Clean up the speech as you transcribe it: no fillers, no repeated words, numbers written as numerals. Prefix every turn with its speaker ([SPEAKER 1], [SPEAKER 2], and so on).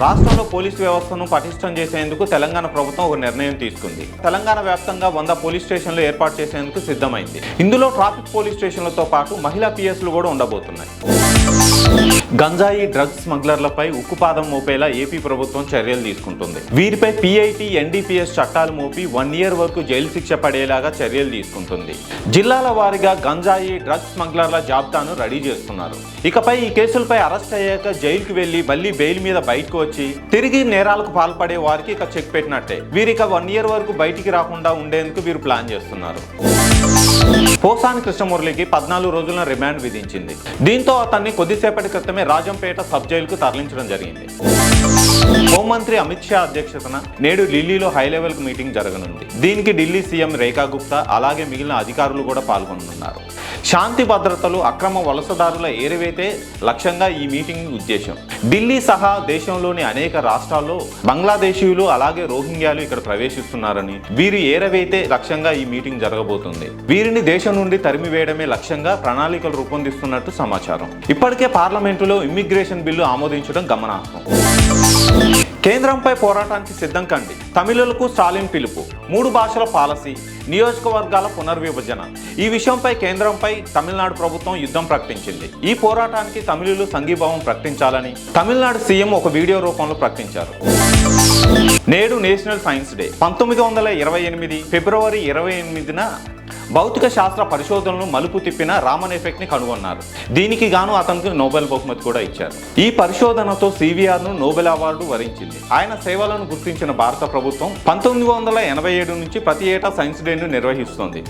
[SPEAKER 1] రాష్ట్రంలో పోలీసు వ్యవస్థను పటిష్టం చేసేందుకు తెలంగాణ ప్రభుత్వం ఒక నిర్ణయం తీసుకుంది. తెలంగాణ వ్యాప్తంగా 100 పోలీస్ స్టేషన్లు ఏర్పాటు చేసేందుకు సిద్ధమైంది. ఇందులో ట్రాఫిక్ పోలీస్ స్టేషన్లతో పాటు మహిళా పిఎస్లు కూడా ఉండబోతున్నాయి. గంజాయి డ్రగ్స్ స్మగ్లర్లపై ఉక్కుపాదం మోపేలా ఏపీ ప్రభుత్వం చర్యలు తీసుకుంటుంది. వీరిపై పిఐటి, ఎన్డీపీఎస్ చట్టాలు మోపి 1 year వరకు జైలు శిక్ష పడేలాగా చర్యలు తీసుకుంటుంది. జిల్లాల వారీగా గంజాయి డ్రగ్స్ స్మగ్లర్ల జాబితాను రెడీ చేస్తున్నారు. ఇకపై ఈ కేసులపై అరెస్ట్ అయ్యాక జైలుకు వెళ్లి మళ్లీ బెయిల్ మీద బయటకు వచ్చి తిరిగి నేరాలకు పాల్పడే వారికి ఇక చెక్ పెట్టినట్టే. వీరిక 1 year వరకు బయటికి రాకుండా ఉండేందుకు వీరు ప్లాన్ చేస్తున్నారు. పోసాని కృష్ణమురళికి 14 రోజుల రిమాండ్ విధించింది. దీంతో అతన్ని కొద్దిసేపటి క్రితమే రాజంపేట సబ్ జైలుకు తరలించడం జరిగింది. హోంమంత్రి అమిత్ షా అధ్యక్షతన నేడు ఢిల్లీలో హై లెవెల్ మీటింగ్ జరగనుంది. దీనికి ఢిల్లీ సీఎం రేఖా గుప్తా అలాగే మిగిలిన అధికారులు కూడా పాల్గొనున్నారు. శాంతి భద్రతలు, అక్రమ వలసదారుల ఏరివేతే లక్ష్యంగా ఈ మీటింగ్ ఉద్దేశం. ఢిల్లీ సహా దేశంలోని అనేక రాష్ట్రాల్లో బంగ్లాదేశీయులు అలాగే రోహింగ్యాలు ఇక్కడ ప్రవేశిస్తున్నారని, వీరు ఏరవేతే లక్ష్యంగా ఈ మీటింగ్ జరగబోతుంది. వీరిని దేశం నుండి తరిమివేయడమే లక్ష్యంగా ప్రణాళికలు రూపొందిస్తున్నట్టు సమాచారం. ఇప్పటికే పార్లమెంటులో ఇమ్మిగ్రేషన్ బిల్లు ఆమోదించడం గమనార్హం. కేంద్రంపై పోరాటానికి సిద్ధం కండి, తమిళులకు స్టాలిన్ పిలుపు. 3 భాషల పాలసీ, నియోజకవర్గాల పునర్విభజన. ఈ విషయంపై కేంద్రంపై తమిళనాడు ప్రభుత్వం యుద్ధం ప్రకటించింది. ఈ పోరాటానికి తమిళులు సంఘీభావం ప్రకటించాలని తమిళనాడు సీఎం ఒక వీడియో రూపంలో ప్రకటించారు. నేడు నేషనల్ సైన్స్ డే. 1928 ఫిబ్రవరి 28న భౌతిక శాస్త్ర పరిశోధనలు మలుపు తిప్పిన రామన్ ఎఫెక్ట్ ని కనుగొన్నారు. దీనికి గాను అతనికి నోబెల్ బహుమతి కూడా ఇచ్చారు. ఈ పరిశోధనతో సివిఆర్ ను నోబెల్ అవార్డు వరించింది. ఆయన సేవలను గుర్తించిన భారత ప్రభుత్వం 1987 నుంచి ప్రతి ఏటా సైన్స్ డేను నిర్వహిస్తోంది.